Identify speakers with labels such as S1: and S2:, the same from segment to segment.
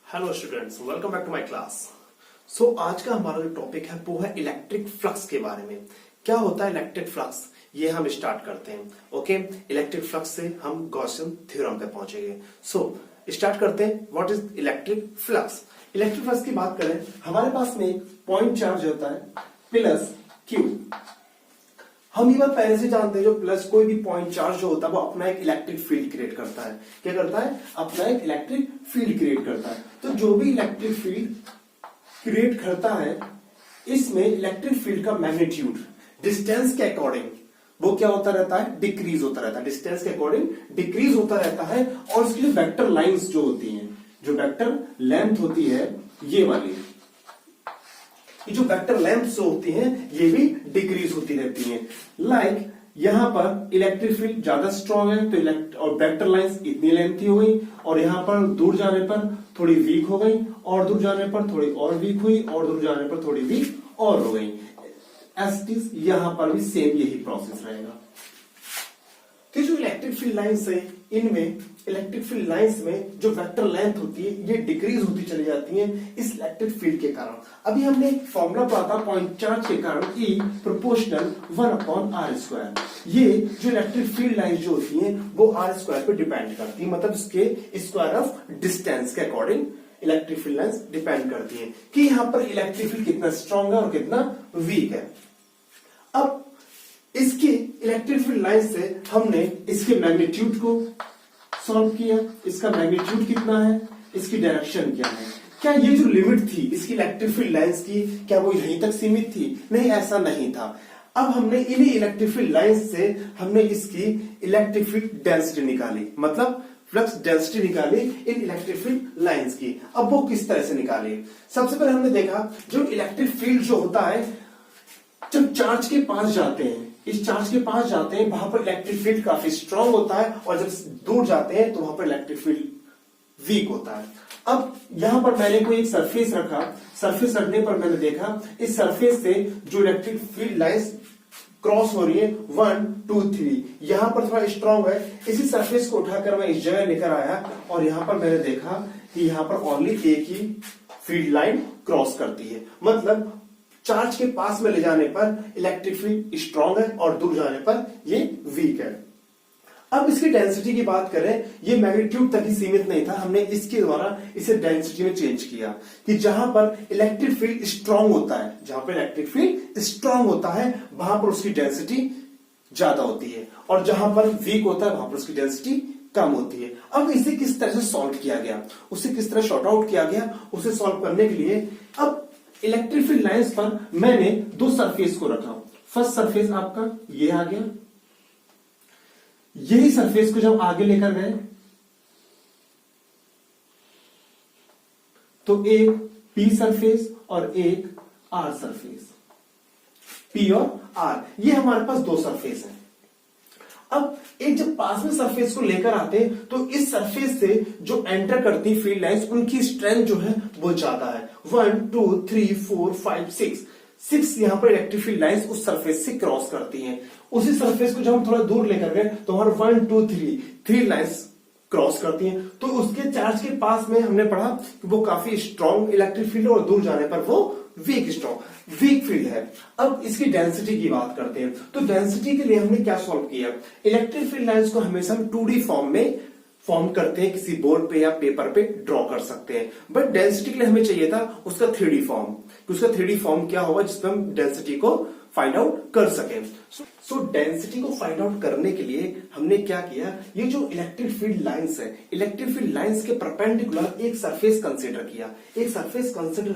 S1: Hello students, welcome back to my class. आज का हमारा जो टॉपिक है वो है इलेक्ट्रिक फ्लक्स के बारे में। क्या होता है इलेक्ट्रिक फ्लक्स, ये हम स्टार्ट करते हैं। ओके, इलेक्ट्रिक फ्लक्स से हम गॉसियन थ्योरम पे पहुंचेंगे। स्टार्ट करते हैं। What is electric flux? Electric flux की बात करें, हमारे पास में एक पॉइंट चार्ज होता है प्लस क्यू। हम ये बात पहले से जानते हैं, जो प्लस कोई भी पॉइंट चार्ज जो होता है वो अपना एक इलेक्ट्रिक फील्ड क्रिएट करता है। क्या करता है? अपना एक इलेक्ट्रिक फील्ड क्रिएट करता है। तो जो भी इलेक्ट्रिक फील्ड क्रिएट करता है, इसमें इलेक्ट्रिक फील्ड का मैग्नीट्यूड डिस्टेंस के अकॉर्डिंग वो क्या होता रहता है? डिक्रीज होता रहता है। डिस्टेंस के अकॉर्डिंग डिक्रीज होता रहता है। और उसके लिए वेक्टर लाइंस जो होती हैं, जो वेक्टर लेंथ होती है, ये वाली, ये जो वेक्टर लेंथ जो होती हैं, ये भी डिक्रीज होती रहती हैं। लाइक यहां पर इलेक्ट्रिक फील्ड ज्यादा स्ट्रॉन्ग है तो और वेक्टर लाइंस इतनी लेंथी हो गई, और यहां पर दूर जाने पर थोड़ी वीक हो गई, और दूर जाने पर थोड़ी और वीक हुई, और दूर जाने पर थोड़ी वीक और हो गई। एस यहां पर भी सेम यही प्रोसेस रहेगा। तो जो इलेक्ट्रिक फील्ड लाइंस है, इनमें इलेक्ट्रिक फील्ड लाइंस में जो वेक्टर लेंथ होती है, ये डिक्रीज होती चली जाती है इस इलेक्ट्रिक फील्ड के कारण। अभी हमने एक फॉर्मूला पढ़ा था पॉइंट चार्ज के कारण, E प्रोपोर्शनल 1/r²। ये जो इलेक्ट्रिक फील्ड लाइंस जो होती हैं वो r² पे डिपेंड करती है, मतलब इसके स्क्वायर ऑफ डिस्टेंस के according electric field lines depend करती है कि यहां पर इलेक्ट्रिक फील्ड कितना स्ट्रॉन्ग है और कितना वीक है। अब इसकी इलेक्ट्रिक फील्ड लाइन से हमने इसके मैग्नीट्यूड को सॉल्व किया। इसका मैग्नीट्यूड कितना है, इसकी डायरेक्शन क्या है। क्या ये जो लिमिट थी इसकी इलेक्ट्रिक फील्ड लाइंस की, क्या वो यहीं तक सीमित थी? नहीं, ऐसा नहीं था। अब हमने इन्हीं इलेक्ट्रिक फील्ड लाइंस से हमने इसकी इलेक्ट्रिक फील्ड डेंसिटी निकाली, मतलब फ्लक्स डेंसिटी निकाली इन इलेक्ट्रिक फील्ड लाइंस की। अब वो किस तरह से निकाली? सबसे पहले हमने देखा जो इलेक्ट्रिक फील्ड जो होता है, जब चार्ज के पास जाते हैं, इस चार्ज के पास जाते हैं, वहां पर इलेक्ट्रिक फील्ड काफी स्ट्रांग होता है, और जब दूर जाते हैं तो वहां पर इलेक्ट्रिक फील्ड वीक होता है। अब यहां पर मैंने कोई एक सरफेस रखा, सरफेस रखने पर मैंने देखा इस सरफेस से जो इलेक्ट्रिक फील्ड लाइंस क्रॉस हो रही है 1 2 3, यहां पर थोड़ा स्ट्रांग है। इसी सरफेस को उठाकर मैं इस जगह लेकर आया, और यहां पर मैंने देखा कि यहां पर ओनली एक ही फील्ड लाइन क्रॉस करती है, मतलब चार्ज के पास में ले जाने पर इलेक्ट्रिक फील्ड स्ट्रांग है और दूर जाने पर ये वीक है। अब इसकी डेंसिटी की बात करें, ये मैग्नीट्यूड तक ही सीमित नहीं था, हमने इसके द्वारा इसे डेंसिटी में चेंज किया कि जहां पर इलेक्ट्रिक फील्ड स्ट्रांग होता है, जहां पर इलेक्ट्रिक फील्ड स्ट्रांग होता है वहां पर उसकी डेंसिटी ज्यादा होती है, और जहां पर वीक होता है वहां पर उसकी डेंसिटी कम होती है। अब इसे किस तरह से सॉल्व किया गया, उसे किस तरह शॉर्ट आउट किया गया, उसे सॉल्व करने के लिए अब इलेक्ट्रिक फील्ड लाइंस पर मैंने दो सरफेस को रखा। फर्स्ट सरफेस आपका ये आ गया, यही सरफेस को जब आगे लेकर गए तो एक पी सरफेस और एक आर सरफेस, पी और आर, ये हमारे पास दो सरफेस है। अब एक जब पास में सरफेस को लेकर आते हैं तो इस सरफेस से जो एंटर करती फील्ड लाइंस, उनकी स्ट्रेंथ जो है वो ज्यादा है। 1 2 3 4 5 6 यहां पर इलेक्ट्रिक फील्ड लाइंस उस सरफेस से क्रॉस करती हैं। उसी सरफेस को जब हम थोड़ा दूर लेकर गए तो हमारे 1 2 3 लाइंस क्रॉस करती हैं। तो उसके चार्ज के पास में हमने पढ़ा कि वो काफी स्ट्रॉन्ग इलेक्ट्रिक फील्ड है, और दूर जाने पर वो वीक फील्ड है। अब इसकी डेंसिटी की बात करते हैं। तो डेंसिटी के लिए हमने क्या सॉल्व किया? इलेक्ट्रिक फील्ड लाइंस को हमेशा हम 2D फॉर्म में फॉर्म करते हैं, किसी बोर्ड पे या पेपर पे ड्रॉ कर सकते हैं, बट डेंसिटी के लिए हमें चाहिए था उसका 3D फॉर्म। उसका 3D फॉर्म क्या होगा जिसमें हम डेंसिटी को फाइंड आउट कर सकें। सो डेंसिटी को फाइंड आउट करने के लिए हमने क्या किया, ये जो इलेक्ट्रिक फील्ड लाइंस है, इलेक्ट्रिक फील्ड लाइंस के परपेंडिकुलर एक सरफेस कंसीडर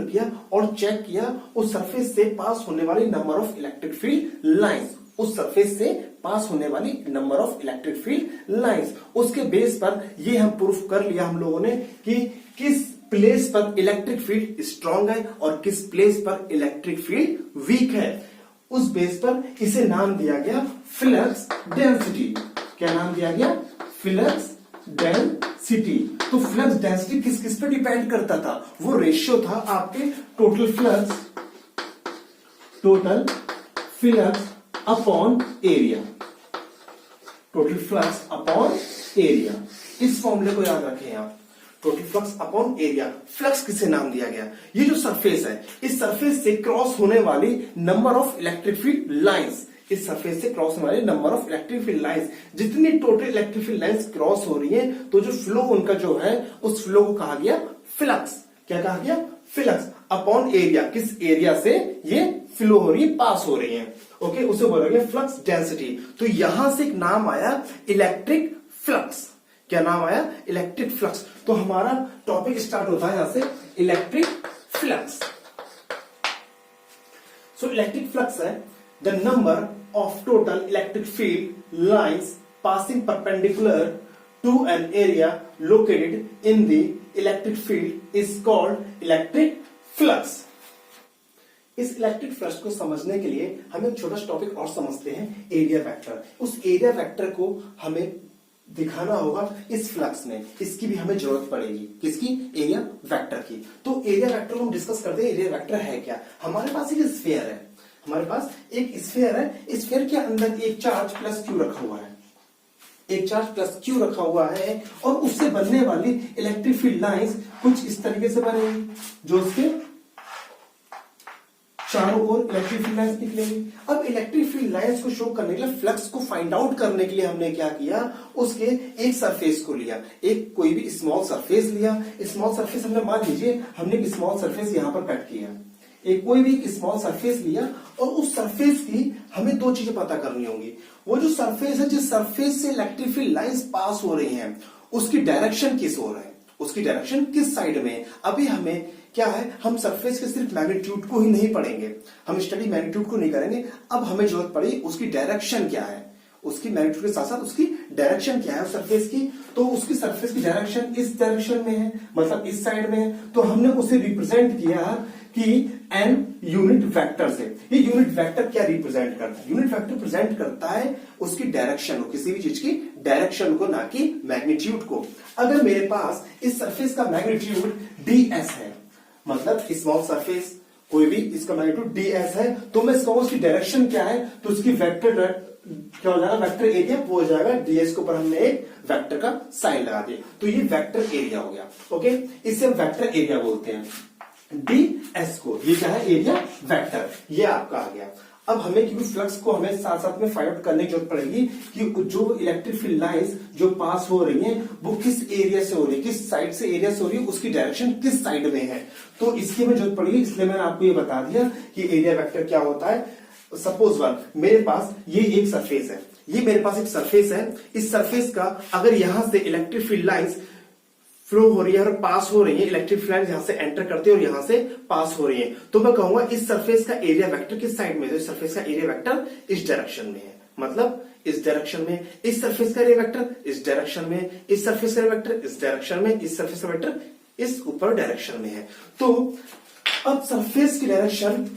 S1: किया, और चेक किया उस सरफेस से पास होने वाली number of electric field lines, उस सरफेस से पास होने वाली number of electric field lines. उसके बेस पर ये हम प्रूफ कर लिया हम लोगों ने कि किस प्लेस पर इलेक्ट्रिक फील्ड स्ट्रांग है और किस प्लेस पर इलेक्ट्रिक फील्ड वीक है। उस बेस पर इसे नाम दिया गया फ्लक्स डेंसिटी। क्या नाम दिया गया? Flux density. तो फ्लक्स डेंसिटी किस किस पे डिपेंड करता था? वो रेशियो था आपके total flux upon area, total flux upon area. इस फॉर्मूले को याद रखें आप। Total flux upon area. Flux किसे नाम दिया गया? ये जो सरफेस है, इस सरफेस से क्रॉस होने वाली number of electric field lines, इस सरफेस से क्रॉस होने वाली number of electric field lines, जितनी total electric field lines cross हो रही है, तो जो फ्लो उनका जो है, उस फ्लो को कहा गया फ्लक्स। क्या कहा गया? Flux upon area. किस एरिया से ये फ्लो हो रही है, पास हो रही है, ओके, उसे बोलोगे फ्लक्स डेंसिटी। तो यहां से एक नाम आया इलेक्ट्रिक फ्लक्स। क्या नाम आया? Electric flux. तो हमारा टॉपिक स्टार्ट होता है यहां से, electric flux. So electric flux है the number of total electric field lines passing perpendicular to an area located in the electric field is called electric flux. इस इलेक्ट्रिक फ्लक्स को समझने के लिए हम एक छोटा सा टॉपिक और समझते हैं, एरिया वेक्टर। उस एरिया वेक्टर को हमें दिखाना होगा इस फ्लक्स में, इसकी भी हमें जरूरत पड़ेगी। किसकी? एरिया वेक्टर की। तो एरिया वेक्टर को हम डिस्कस करते हैं। एरिया वेक्टर है क्या? हमारे पास एक स्फीयर है, हमारे पास एक स्फीयर है, स्फीयर के अंदर एक चार्ज प्लस क्यू रखा हुआ है, एक चार्ज प्लस क्यू रखा हुआ है, और उससे बनने वाली इलेक्ट्रिक फील्ड लाइंस कुछ इस तरीके से बनेगी, जो उसके चारों ओर इलेक्ट्रिक फील्ड लाइंस निकलेंगी। अब इलेक्ट्रिक फील्ड लाइंस को शो करने के लिए, फ्लक्स को फाइंड आउट करने के लिए हमने क्या किया, उसके एक सरफेस को लिया, एक कोई भी स्मॉल सरफेस लिया। स्मॉल सरफेस हमने, मान लीजिए हमने एक स्मॉल सरफेस यहां पर कट किया, एक कोई भी एक स्मॉल सरफेस लिया, और उस सरफेस की हमें दो चीजें पता करनी होंगी। वो जो सरफेस है, जिस सरफेस से इलेक्ट्रिक फील्ड लाइंस पास हो रही हैं, उसकी डायरेक्शन किस ओर है, उसकी डायरेक्शन किस साइड में। अभी हमें क्या है, हम सरफेस के सिर्फ मैग्नीट्यूड को ही नहीं पढ़ेंगे, हम स्टडी मैग्नीट्यूड को नहीं करेंगे। अब हमें जरूरत पड़ी उसकी डायरेक्शन क्या है, उसकी मैग्नीट्यूड के साथ साथ उसकी डायरेक्शन क्या है सरफेस की। तो उसकी सरफेस की डायरेक्शन इस डायरेक्शन में है, मतलब इस साइड में है। तो हमने उसे रिप्रेजेंट किया कि एन यूनिट वेक्टर से। ये यूनिट वेक्टर क्या रिप्रेजेंट करता है? यूनिट वेक्टर प्रेजेंट करता है उसकी डायरेक्शन को, किसी भी चीज की डायरेक्शन को, ना कि मैग्नीट्यूड को। अगर मेरे पास इस सरफेस का मैग्नीट्यूड ds है, मतलब स्मॉल सरफेस कोई भी, इसका मैग्नीट्यूड ds है, तो मैं इसका उसकी डायरेक्शन क्या है, तो उसकी वेक्टर क्या हो जाएगा, वेक्टर एरिया वो हो जाएगा। ds के ऊपर हमने एक वेक्टर का साइन लगा दिया, तो ये वेक्टर एरिया हो गया। ओके, इसे हम वेक्टर एरिया बोलते हैं, ds को। ये क्या है? एरिया वेक्टर, ये आपका आ गया। अब हमें, क्योंकि फ्लक्स को हमें साथ साथ में फाइंड आउट करने की जरूरत पड़ेगी कि जो इलेक्ट्रिक फील्ड लाइंस जो पास हो रही हैं, वो किस एरिया से हो रही है, किस साइड से एरिया से हो रही है, उसकी डायरेक्शन किस साइड में है। तो इसकी हमें जरूरत पड़ेगी, इसलिए मैंने आपको ये बता दिया कि एरिया वेक्टर क्या होता है। सपोज वन, मेरे पास ये एक सरफेस है, ये मेरे पास एक सरफेस है। इस सरफेस का अगर यहां से इलेक्ट्रिक फील्ड लाइंस फ्लो हो रही है और पास हो रही है, इलेक्ट्रिक फील्ड लाइंस यहां से एंटर करती है और यहां से पास हो रही है, तो मैं कहूंगा इस सरफेस का एरिया वेक्टर किस साइड में है? इस सरफेस का एरिया वेक्टर इस डायरेक्शन में है, मतलब इस डायरेक्शन में। इस सरफेस का एरिया वेक्टर इस डायरेक्शन में, इस सरफेस का एरिया वेक्टर इस डायरेक्शन में, इस सरफेस का वेक्टर इस ऊपर डायरेक्शन में है। तो अब सरफेस की डायरेक्शन,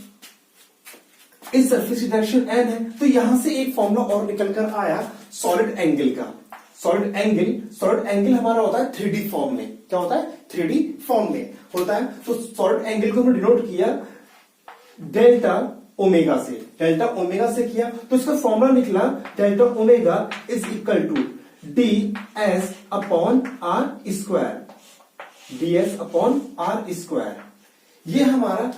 S1: इस सरफेस की डायरेक्शन n है, तो यहां से एक फॉर्मूला और निकल कर आया सॉलिड एंगल का। सॉलिड एंगल हमारा होता है 3D फॉर्म में। क्या होता है? 3D फॉर्म में होता है। तो सॉलिड एंगल को हमने डिनोट किया डेल्टा ओमेगा से, डेल्टा ओमेगा से किया, तो इसका फॉर्मूला निकला delta omega is equal to ds upon r square, ds upon r square. ये हमारा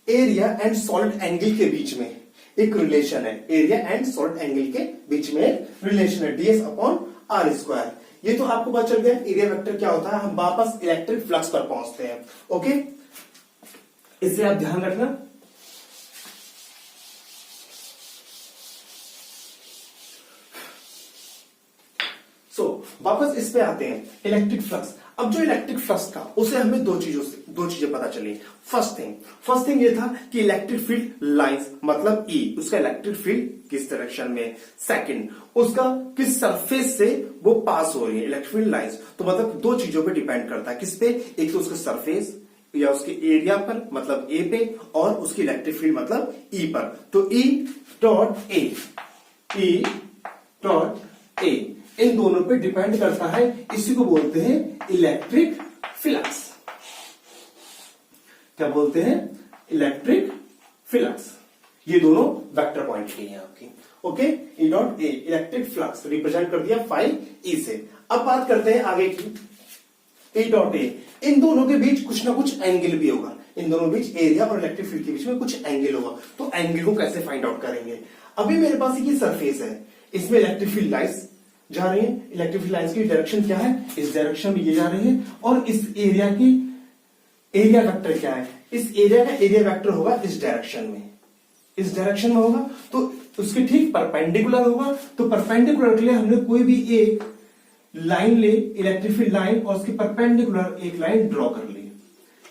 S1: एरिया एंड सॉलिड एंगल के बीच में एक रिलेशन है, एरिया एंड सॉलिड एंगल के बीच में एक रिलेशन है, ds अपॉन r स्क्वायर। ये तो आपको पता चल गया एरिया वेक्टर क्या होता है। हम वापस इलेक्ट्रिक फ्लक्स पर पहुंचते हैं। ओके, इसे आप ध्यान रखना। वापस इस पे आते हैं, इलेक्ट्रिक फ्लक्स। अब जो इलेक्ट्रिक फ्लक्स था उसे हमें दो चीजें पता चली। फर्स्ट थिंग ये था कि इलेक्ट्रिक फील्ड लाइंस मतलब E, उसका इलेक्ट्रिक फील्ड किस डायरेक्शन में। सेकंड, उसका किस सरफेस से वो पास हो रही है इलेक्ट्रिक फील्ड लाइंस। तो मतलब दो चीजों पे डिपेंड करता है, किस पे, एक तो उसके सरफेस या उसके एरिया पर मतलब ए पे, और उसकी इलेक्ट्रिक फील्ड मतलब ई पर। तो ई डॉट ए इन दोनों पे डिपेंड करता है। इसी को बोलते हैं इलेक्ट्रिक फ्लक्स। क्या बोलते हैं? Electric flux. ये दोनों वेक्टर पॉइंट के हैं आपकी। Okay, E dot A electric flux represent कर दिया फाई ई से। अब बात करते हैं आगे की। ई डॉट ए, इन दोनों के बीच कुछ ना कुछ एंगल भी होगा, इन दोनों के बीच एरिया और इलेक्ट्रिक फील्ड के बीच में कुछ एंगल होगा। तो एंगल को कैसे फाइंड आउट करेंगे? अभी मेरे पास ये सरफेस है, इसमें इलेक्ट्रिक फील्ड लाइंस जा रही है, इलेक्ट्रिक फील्ड लाइंस की डायरेक्शन क्या है? इस डायरेक्शन में ये जा रही है, और इस एरिया की एरिया वेक्टर क्या है? इस एरिया का एरिया वेक्टर होगा इस डायरेक्शन में, इस डायरेक्शन में होगा, तो उसके ठीक परपेंडिकुलर होगा। तो परपेंडिकुलर के लिए हमने कोई भी एक लाइन ले, इलेक्ट्रिक फील्ड लाइन, और उसके परपेंडिकुलर एक लाइन ड्रॉ कर ली।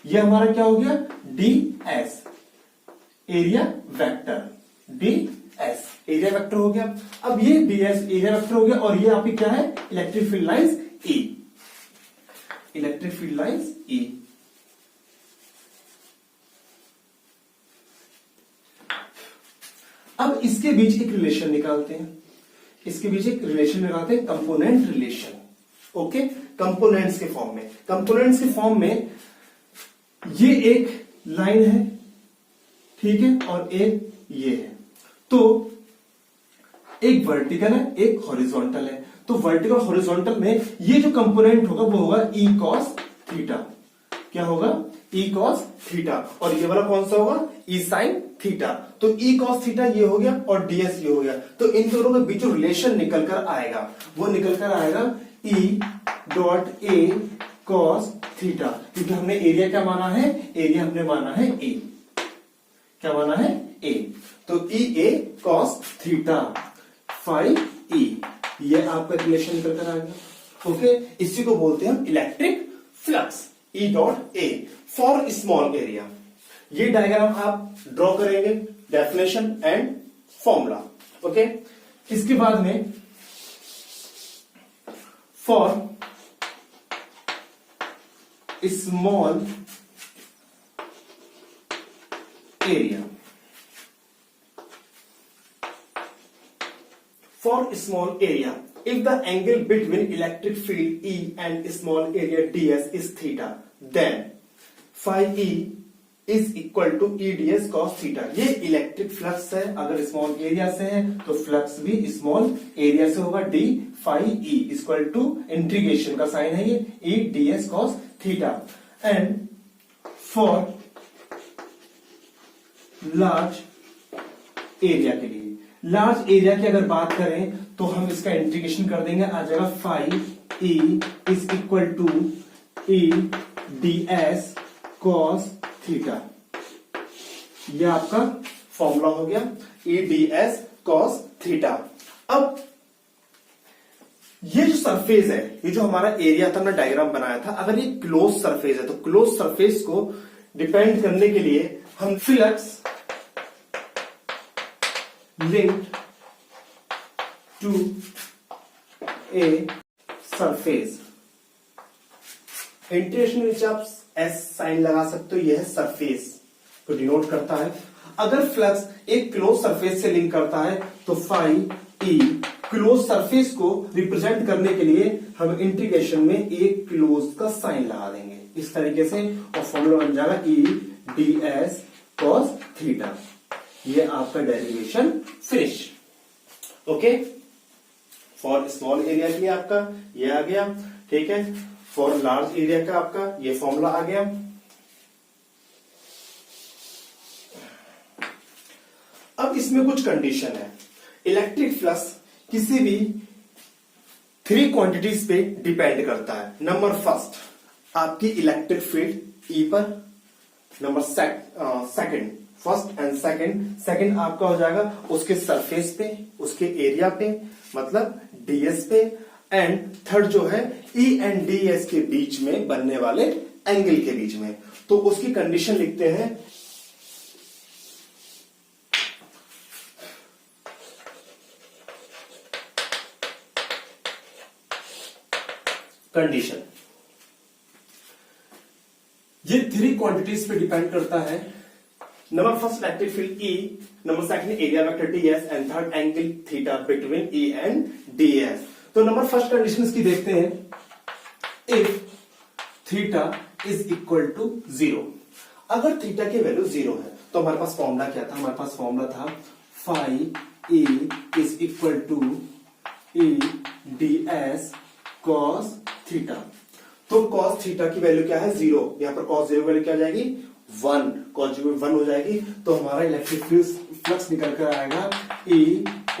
S1: ये हमारा क्या हो गया? D S, area vector, D S area vector हो गया। अब ये डी एस एरिया वेक्टर हो गया, और ये आपकी क्या है? इलेक्ट्रिक फील्ड लाइंस ई, इलेक्ट्रिक फील्ड लाइंस ई। अब इसके बीच एक रिलेशन निकालते हैं, इसके बीच एक रिलेशन निकालते हैं, कंपोनेंट रिलेशन। ओके, कंपोनेंट्स के फॉर्म में, कंपोनेंट्स के फॉर्म में ये एक लाइन है, ठीक है, और एक ये है। तो एक वर्टिकल है, एक हॉरिजॉन्टल है। तो वर्टिकल हॉरिजॉन्टल में ये जो कंपोनेंट होगा वो होगा ई कॉस थीटा। क्या होगा? E cos theta. और ये वाला कौन सा होगा? ई साइन थीटा। तो ई कॉस थीटा ये हो गया और डीएस ये हो गया। तो इन दोनों के बीच जो रिलेशन निकल कर आएगा वो निकल कर आएगा E dot A cos theta, क्योंकि हमने एरिया क्या माना है? एरिया हमने माना है ए। क्या माना है? ए। तो ई ए कॉस थीटा फाई ई, ये आपका रिलेशन निकल कर आ गया। ओके, इसी को बोलते हैं हम electric flux, E dot A for small area. ये डायग्राम आप ड्रॉ करेंगे, डेफिनेशन एंड फॉर्मूला। ओके, इसके बाद में for small area, for small area if the angle between electric field E and small area ds is theta, then phi E is equal to E ds cos theta। ये electric flux है, अगर small area से है तो flux भी small area से होगा। D phi E equal to integration का साइन है ये, E ds cos theta। And for large area के लिए, लार्ज एरिया की अगर बात करें तो हम इसका इंटीग्रेशन कर देंगे, आ जाएगा phi E is equal to E D S cos theta. यह आपका फॉर्मूला हो गया, E D S cos theta. अब ये जो सरफेस है, ये जो हमारा एरिया था, हमने डायग्राम बनाया था, अगर ये क्लोज सरफेस है तो क्लोज सरफेस को डिपेंड करने के लिए हम flux linked to a surface, integration में आप एस साइन लगा सकते हो, यह है सरफेस को डिनोट करता है। अगर फ्लक्स एक क्लोज सरफेस से लिंक करता है तो फाई ई क्लोज सरफेस को रिप्रेजेंट करने के लिए हम इंटीग्रेशन में एक क्लोज का साइन लगा देंगे इस तरीके से, और फॉर्मूला बन जाएगा ई डी एस कॉस थीटा। ये आपका derivation finish. Okay, for small area के लिए आपका ये आ गया, ठीक है। फॉर लार्ज एरिया का आपका ये फॉर्मूला आ गया। अब इसमें कुछ कंडीशन है। इलेक्ट्रिक फ्लक्स किसी भी 3 क्वांटिटीज पे डिपेंड करता है। नंबर फर्स्ट, आपकी इलेक्ट्रिक फील्ड ई पर। Number second, first and second आपका हो जाएगा उसके सरफेस पे, उसके एरिया पे, मतलब डीएस पे। एंड थर्ड जो है ई एंड डीएस के बीच में बनने वाले एंगल के बीच में। तो उसकी कंडीशन लिखते हैं, कंडीशन। ये 3 क्वांटिटीज पे डिपेंड करता है। Number first electric field E, number second area vector ds and third angle theta between E and ds। तो नंबर फर्स्ट कंडीशन इसकी देखते हैं। If theta is equal to 0, अगर थीटा की वैल्यू 0 है तो हमारे पास फॉर्मूला क्या था? हमारे पास फॉर्मूला था phi E is equal to E ds cos theta. तो cos थीटा की वैल्यू क्या है 0, यहां पर cos 0 की वैल्यू क्या आ जाएगी 1, cos 0 1 हो जाएगी, तो हमारा इलेक्ट्रिक फ्लक्स निकल कर आएगा E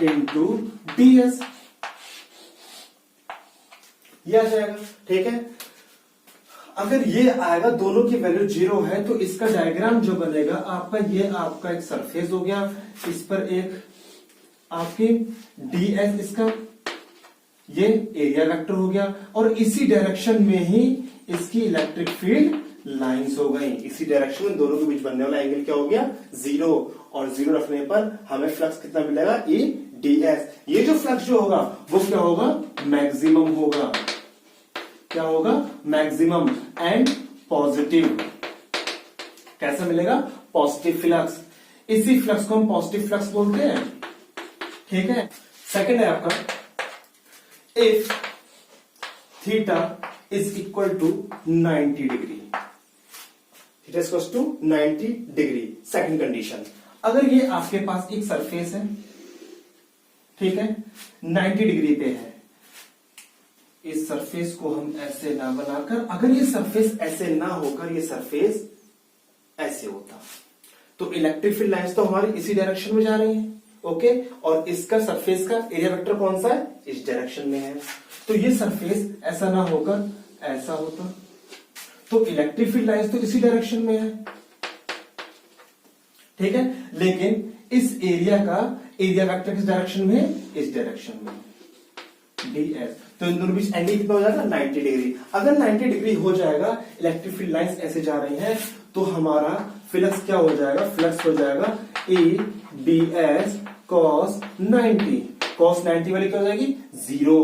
S1: इंटू ds, ये आ जाएगा। ठीक है, अगर ये आएगा दोनों की वैल्यू 0 है तो इसका डायग्राम जो बनेगा आपका, ये आपका एक सरफेस हो गया, इस पर एक आपकी ds, इसका ये एरिया वेक्टर हो गया, और इसी डायरेक्शन में ही इसकी इलेक्ट्रिक फील्ड लाइंस हो गई। इसी डायरेक्शन में दोनों के बीच बनने वाला एंगल क्या हो गया 0, और 0 रखने पर हमें फ्लक्स कितना मिलेगा E ds। ये जो फ्लक्स जो होगा वो क्या होगा मैक्सिमम होगा, क्या होगा मैक्सिमम एंड पॉजिटिव। कैसा मिलेगा पॉजिटिव फ्लक्स, इसी फ्लक्स को हम पॉजिटिव फ्लक्स बोलते हैं। ठीक है, सेकंड है आपका if theta is equal to 90 degree, theta is equal to 90 degree. Second condition, अगर ये आपके पास एक सरफेस है, ठीक है 90 डिग्री पे है, इस सरफेस को हम ऐसे ना बनाकर, अगर ये सरफेस ऐसे ना होकर ये सरफेस ऐसे होता तो इलेक्ट्रिक फील्ड लाइंस तो हमारी इसी डायरेक्शन में जा रही हैं, ओके, और इसका सरफेस का एरिया वेक्टर कौन सा है इस डायरेक्शन में है, तो ये सरफेस ऐसा ना होकर ऐसा होता, तो इलेक्ट्रिक फील्ड लाइंस तो इसी डायरेक्शन में है। ठीक है, लेकिन इस एरिया का एरिया वेक्टर किस डायरेक्शन में है इस डायरेक्शन में ds, तो इन दोनों बीच एंगल कितना हो जाएगा 90 डिग्री। अगर 90 डिग्री हो जाएगा, इलेक्ट्रिक फील्ड लाइंस ऐसे जा रही हैं, तो हमारा फ्लक्स क्या हो जाएगा, फ्लक्स हो जाएगा E ds cos 90, cos 90 वाली क्या हो जाएगी 0,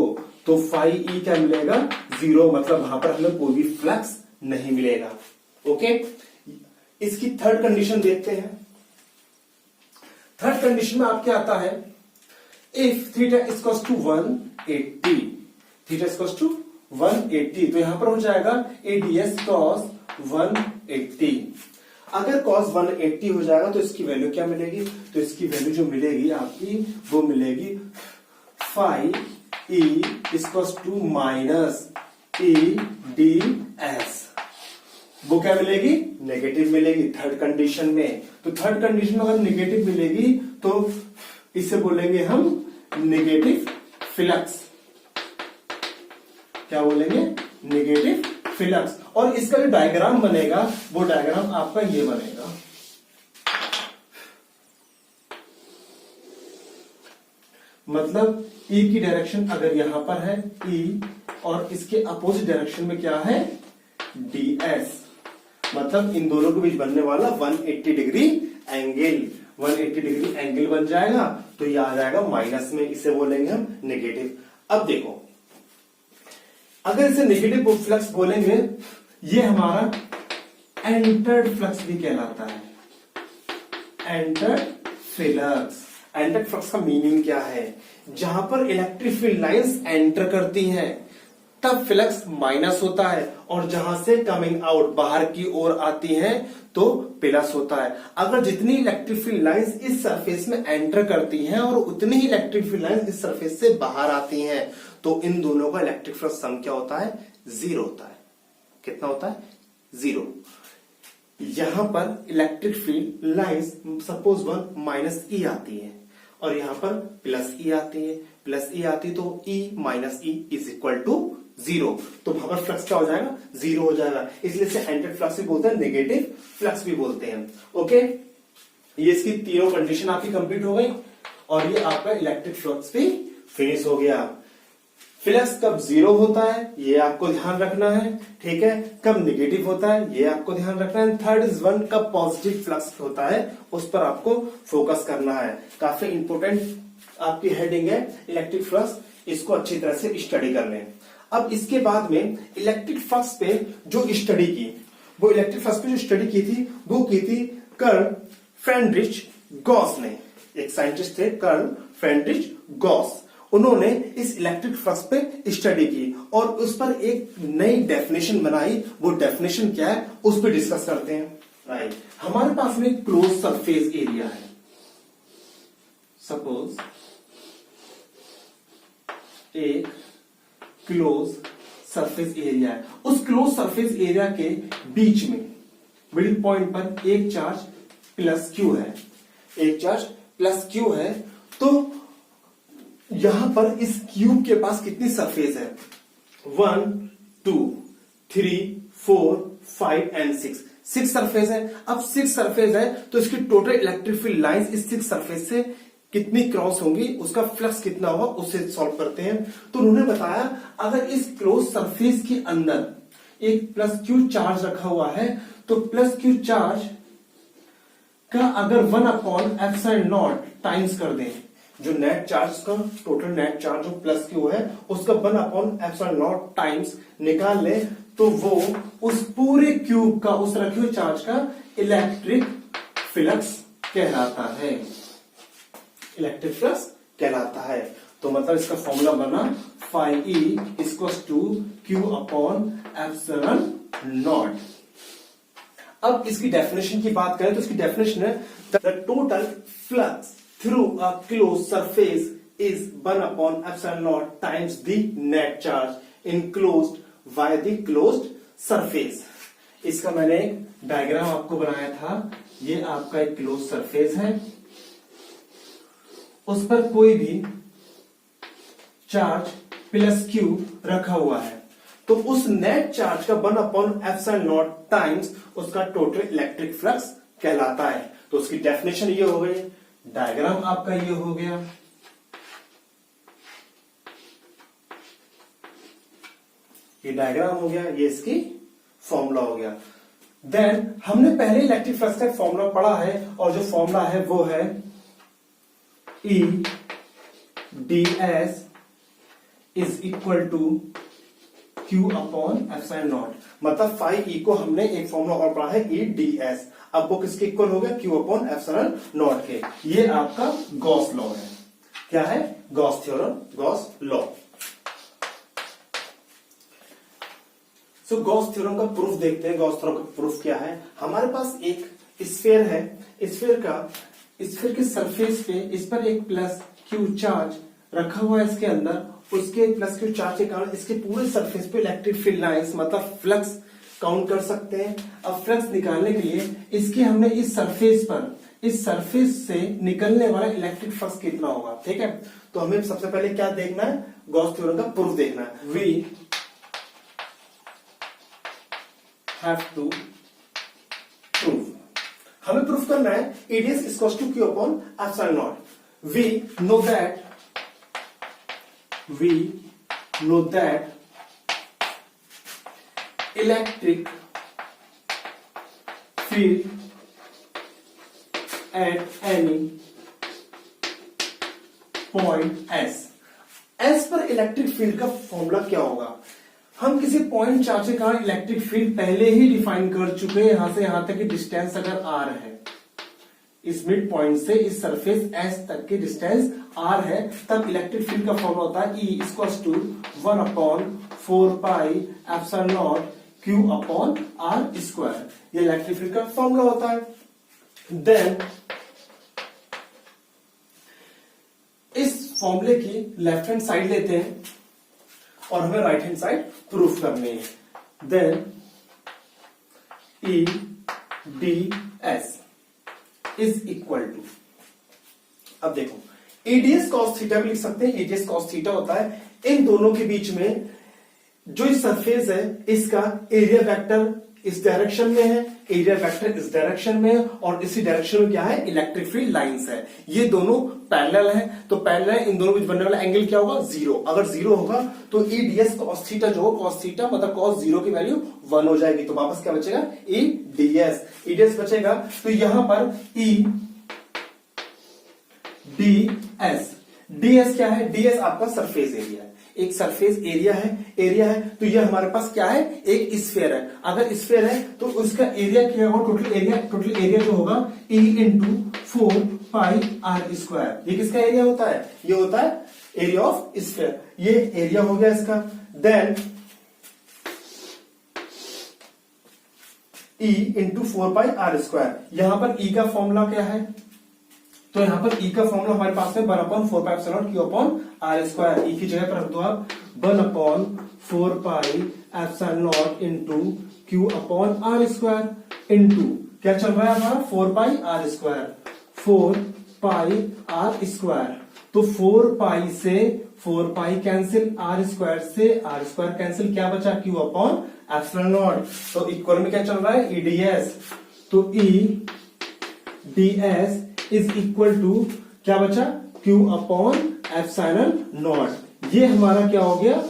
S1: तो फाई E क्या मिलेगा 0, मतलब वहां पर हमें कोई भी फ्लक्स नहीं मिलेगा। ओके, इसकी थर्ड कंडीशन देखते हैं। थर्ड कंडीशन में आपके आता है if theta is equals to 180, theta is equals to 180, तो यहां पर हो जाएगा ADS cos 180। अगर cos 180 हो जाएगा तो इसकी वैल्यू क्या मिलेगी, तो इसकी वैल्यू जो मिलेगी आपकी वो मिलेगी phi E is equals to minus EDS, वो क्या मिलेगी नेगेटिव मिलेगी थर्ड कंडीशन में। तो थर्ड कंडीशन में अगर नेगेटिव मिलेगी तो इसे बोलेंगे हम नेगेटिव फ्लक्स, क्या बोलेंगे नेगेटिव फ्लक्स, और इसका जो डायग्राम बनेगा वो डायग्राम आपका ये बनेगा, मतलब E की डायरेक्शन अगर यहां पर है E और इसके अपोजिट डायरेक्शन में क्या है ds, मतलब इन दोनों के बीच बनने वाला 180 डिग्री एंगल, 180 डिग्री एंगल बन जाएगा, तो ये आ जाएगा माइनस में, इसे बोलेंगे हम नेगेटिव। अब देखो, अगर इसे नेगेटिव फ्लक्स बोलेंगे, ये हमारा एंटर्ड फ्लक्स भी कहलाता है, एंटर्ड फ्लक्स। एंटर्ड फ्लक्स का मीनिंग क्या है, जहां पर इलेक्ट्रिक फील्ड लाइंस एंटर करती हैं तब फ्लक्स माइनस होता है, और जहां से कमिंग आउट बाहर की ओर आती हैं तो प्लस होता है। अगर जितनी इलेक्ट्रिक फील्ड लाइंस इस सरफेस में एंटर करती हैं और उतनी ही इलेक्ट्रिक फील्ड लाइंस इस सरफेस से बाहर आती हैं, तो इन दोनों का इलेक्ट्रिक फ्लक्स सम क्या होता है 0 होता है। कितना होता है 0। यहां पर electric field lines suppose 1 minus E आती है और यहां पर प्लस E आती है, प्लस E आती तो E minus E is equal to 0, तो वहां पर फ्लक्स क्या हो जाएगा 0 हो जाएगा, इसलिए इसे एंटर्ड फ्लक्स भी बोलते हैं, नेगेटिव फ्लक्स भी बोलते हैं। ओके, ये इसकी तीनों कंडीशन आपकी कंप्लीट हो गई और ये आपका इलेक्ट्रिक फ्लक्स भी फिनिश हो गया। फ्लक्स कब 0 होता है ये आपको ध्यान रखना है, ठीक है, कब नेगेटिव होता है ये आपको ध्यान रखना है, थर्ड इज वन कब पॉजिटिव फ्लक्स होता है उस पर आपको फोकस करना है। काफी इंपोर्टेंट आपकी हेडिंग है इलेक्ट्रिक फ्लक्स, इसको अच्छी तरह से स्टडी कर लें। अब इसके बाद में इलेक्ट्रिक फ्लक्स पे जो स्टडी की, वो इलेक्ट्रिक फ्लक्स पे जो स्टडी की थी वो की थी कर्ल फ्रेडरिच गॉस ने, एक साइंटिस्ट थे कर्ल फ्रेडरिच गॉस, उन्होंने इस इलेक्ट्रिक फ्लक्स पे स्टडी की और उस पर एक नई डेफिनेशन बनाई। वो डेफिनेशन क्या है उस पर डिस्कस करते हैं। राइट, हमारे पास में क्लोज सरफेस एरिया है, सपोज एक क्लोज सरफेस एरिया है। उस क्लोज सरफेस एरिया के बीच में मिडिल पॉइंट पर एक चार्ज प्लस क्यू है, एक चार्ज प्लस क्यू है। तो यहां पर इस क्यूब के पास कितनी सरफेस है? 1 2 3 4 5 एंड 6 सरफेस है। अब 6 सरफेस है तो इसकी टोटल इलेक्ट्रिक फील्ड लाइंस इस 6 सरफेस से कितनी क्रॉस होंगी, उसका फ्लक्स कितना होगा, उससे सॉल्व करते हैं। तो उन्होंने बताया अगर इस क्लोज सरफेस के अंदर एक प्लस क्यू चार्ज रखा हुआ है तो प्लस क्यू चार्ज का अगर 1/ε0 टाइम्स कर दें, जो नेट चार्ज का टोटल नेट चार्ज जो प्लस क्यू है उसका 1/ε0 टाइम्स निकाल ले तो वो उस पूरे क्यूब का, उस रखे हुए चार्ज का इलेक्ट्रिक फ्लक्स कहलाता है, इलेक्ट्रिक फ्लक्स कहलाता है। तो मतलब इसका फॉर्मूला बना phi E equals to Q/ε0। अब इसकी डेफिनेशन की बात करें तो इसकी डेफिनेशन है the total flux through a close surface is 1/ε0 times the net charge enclosed by the closed surface. इसका मैंने एक डायग्राम आपको बनाया था। ये आपका एक क्लोज सरफेस है, उस पर कोई भी चार्ज प्लस क्यू रखा हुआ है तो उस नेट चार्ज का 1/ε0 टाइम्स उसका टोटल इलेक्ट्रिक फ्लक्स कहलाता है। तो उसकी डेफिनेशन ये हो गई, डायग्राम आपका ये हो गया। ये डायग्राम हो गया, ये इसकी फॉर्मूला हो गया। देन हमने पहले इलेक्ट्रिक फ्लक्स का फॉर्मूला पढ़ा है और जो फॉर्मूला है वो है E ds is equal to Q/ε0। मतलब phi E को हमने एक फॉर्मूला और पढ़ा है E ds, अब वो किसके इक्वल हो गया? Q/ε0 के। ये आपका गॉस लॉ है। क्या है? Gauss theorem, Gauss law. So Gauss theorem का प्रूफ देखते हैं। गॉस थ्योरम का प्रूफ क्या है? हमारे पास एक स्फीयर है, स्फीयर के सरफेस पे इस पर एक प्लस क्यू चार्ज रखा हुआ है इसके अंदर, उसके प्लस क्यू चार्ज के कारण इसके पूरे सरफेस पे इलेक्ट्रिक फील्ड लाइंस मतलब फ्लक्स काउंट कर सकते हैं। अब फ्लक्स निकालने के लिए इसके हमने इस सरफेस से निकलने वाला इलेक्ट्रिक फ्लक्स कितना होगा, ठीक है। तो हमें सबसे पहले क्या देखना है? गॉस थ्योरम का प्रूफ देखना है। वी हैव टू प्रूव, हमें प्रूफ करना है EDS equals to Q/ε0। We know that electric field at any point S पर इलेक्ट्रिक फील्ड का फॉर्मूला क्या होगा? हम किसी पॉइंट चार्ज के कारण इलेक्ट्रिक फील्ड पहले ही डिफाइन कर चुके हैं। यहां से यहां तक की डिस्टेंस अगर R है, इस मिड पॉइंट से इस सरफेस S तक की डिस्टेंस R है, तब इलेक्ट्रिक फील्ड का फॉर्मूला होता है E इक्वल्स टू 1/4πε0 Q/R²। ये इलेक्ट्रिक फील्ड का फॉर्मूला होता है। देन इस फॉर्मूले की लेफ्ट हैंड साइड लेते हैं और हमें राइट हैंड साइड प्रूफ करनी है। Then EDS is equal to, अब देखो EDS cos थीटा भी लिख सकते हैं। EDS cos थीटा होता है इन दोनों के बीच में जो इस सरफेस है इसका एरिया वेक्टर इस डायरेक्शन में है, एरिया वेक्टर इस डायरेक्शन में है और इसी डायरेक्शन में क्या है? इलेक्ट्रिक फील्ड लाइंस है। ये दोनों पैरेलल है, तो पैरेलल है, इन दोनों के बीच बनने वाला एंगल क्या होगा? 0। अगर 0 होगा तो EDS cos थीटा जो हो, cos थीटा मतलब cos 0 की वैल्यू 1 हो जाएगी। तो वापस क्या बचेगा? EDS बचेगा। तो यहां पर DS क्या है? DS आपका सरफेस एरिया है। एक सरफेस एरिया है तो ये हमारे पास क्या है? एक स्फीयर है। अगर स्फीयर है तो उसका एरिया क्या होगा? टोटल एरिया जो होगा E इंटू 4πr²। ये किसका एरिया होता है? ये होता है एरिया ऑफ स्फीयर। ये एरिया हो गया इसका। Then E into 4πr²। यहां पर E का फॉर्मूला क्या है? तो यहां पर E का फॉर्मूला हमारे पास है 1/4πε0 Q/R²। E की जगह पर रख दो आप 1/4πε0 4 pi epsilon naught into q upon r square into क्या चल रहा है हमारा 4 pi r square, 4 pi r square. तो 4 पाई से 4 पाई कैंसिल, आर स्क्वायर से आर स्क्वायर कैंसिल, क्या बचा क्यू अपॉन एप्सिलॉन नॉट। तो इक्वल में क्या चल रहा है ईडीएस, तो E ds is equal to क्या बचा q अपॉन एप्सिलॉन नॉट। ये हमारा क्या हो गया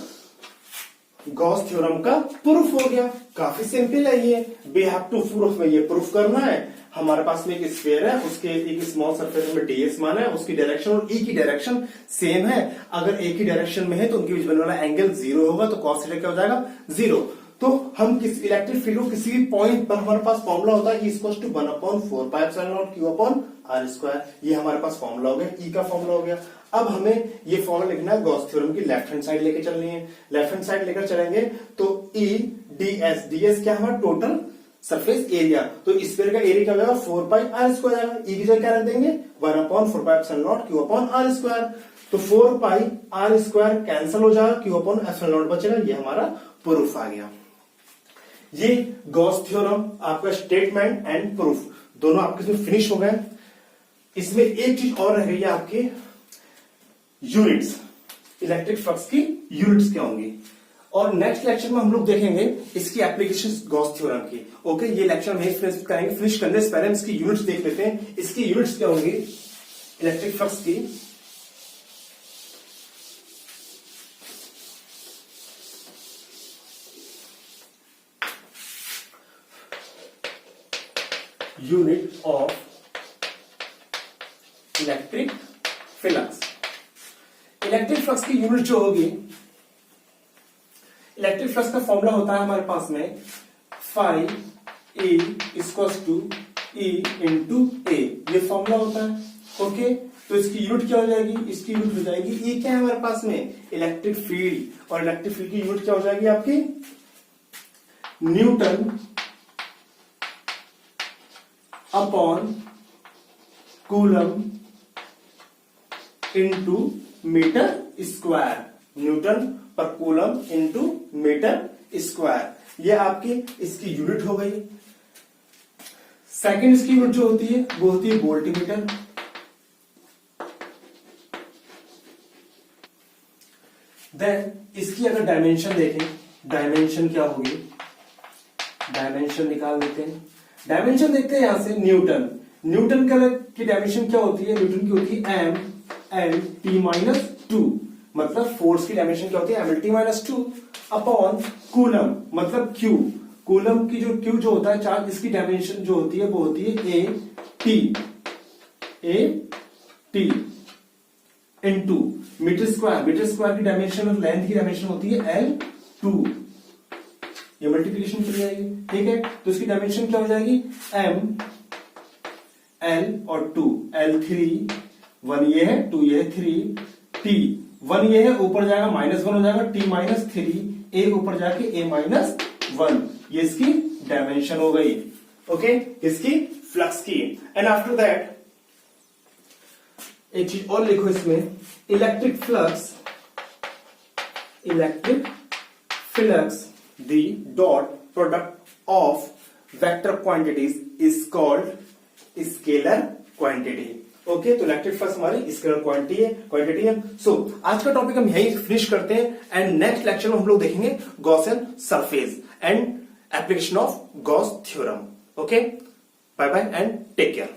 S1: गॉस थ्योरम का प्रूफ हो गया। काफी सिंपल है ये, वी हैव टू प्रूफ में ये प्रूफ करना है। हमारे पास में एक स्फीयर है, उसके एक स्मॉल सरफेस में ds माना है, उसकी डायरेक्शन और e की डायरेक्शन सेम है। अगर एक ही डायरेक्शन में है तो उनके बीच बनने वाला एंगल 0 होगा, तो cos थीटा क्या हो जाएगा 0। तो हम किस इलेक्ट्रिक फील्ड को किसी भी पॉइंट पर हमारे पास फॉर्मूला होता है E = 1/4 pi epsilon not q upon r square. ये हमारे पास फॉर्मूला हो गया, E का फॉर्मूला हो गया। अब हमें ये फॉर्मूला लिखना है गॉस थ्योरम की लेफ्ट हैंड साइड लेके चलनी है। लेफ्ट हैंड साइड लेकर चलेंगे तो E ds क्या हमारा टोटल सरफेस एरिया, तो स्फीयर का एरिया क्या हो जाएगा 4 पाई r स्क्वायर आएगा। E की जगह क्या रख देंगे 1/4 पाई epsilon not q upon r square. तो 4 पाई r स्क्वायर कैंसिल हो जाएगा, q अपॉन एप्सिलॉन नॉट बचेगा। ये हमारा प्रूफ आ गया। ये गॉस थ्योरम आपका स्टेटमेंट एंड प्रूफ दोनों आपके इसमें फिनिश हो गए। इसमें एक चीज और रह गई है आपके यूनिट्स, इलेक्ट्रिक फ्लक्स की यूनिट्स क्या होंगी, और नेक्स्ट लेक्चर में हम लोग देखेंगे इसकी एप्लीकेशंस गॉस थ्योरम की। ओके, ये लेक्चर हम फिनिश करेंगे। फिनिश करने से पहले हम इसकी यूनिट्स देख लेते हैं। इसकी यूनिट्स क्या होंगी इलेक्ट्रिक फ्लक्स की। Unit of electric flux, electric flux की यूनिट जो होगी, इलेक्ट्रिक फ्लक्स का फॉर्मूला होता है हमारे पास में फाई E = E इंटू ए, ये फॉर्मूला होता है। ओके, तो इसकी यूनिट क्या हो जाएगी, इसकी यूनिट हो जाएगी E क्या है हमारे पास में इलेक्ट्रिक फील्ड, और इलेक्ट्रिक फील्ड की यूनिट क्या हो जाएगी आपकी newton upon coulomb into metre square, newton पर कूलम इंटू मीटर स्क्वायर। ये आपकी इसकी यूनिट हो गई। सेकंड इसकी यूनिट जो होती है वो होती है वोल्टमीटर। देन इसकी अगर डायमेंशन देखें, डायमेंशन क्या होगी, डायमेंशन निकाल लेते हैं। डायमेंशन देखते हैं यहां से न्यूटन, न्यूटन की डायमेंशन क्या होती है, न्यूटन की होती है m/t-2, मतलब फोर्स की डायमेंशन क्या होती है m/t-2 अपॉन कूलम मतलब q, कूलम की जो q जो होता है चार्ज, इसकी डायमेंशन जो होती है वो होती है a/t into metre square, metre square की डायमेंशन और लेंथ की डायमेंशन होती है l2, ये मल्टीप्लिकेशन चली जाएगी। ठीक है, तो इसकी डायमेंशन क्या हो जाएगी m, l और 2, l3, 1 ये है 2 ये है 3, t 1 ये है ऊपर जाएगा -1 हो जाएगा, t -3, a ऊपर जाके a -1, ये इसकी डायमेंशन हो गई। ओके, इसकी फ्लक्स की। एंड आफ्टर दैट एक चीज और लिखो इसमें, electric flux the dot product of vector quantities is called scalar quantity। Okay, तो इलेक्ट्रिक फ्लक्स हमारी स्केलर क्वांटिटी है। सो आज का टॉपिक हम यही फिनिश करते हैं, एंड नेक्स्ट लेक्चर में हम लोग देखेंगे Gaussian surface and application of Gauss theorem. Okay, bye bye and take care.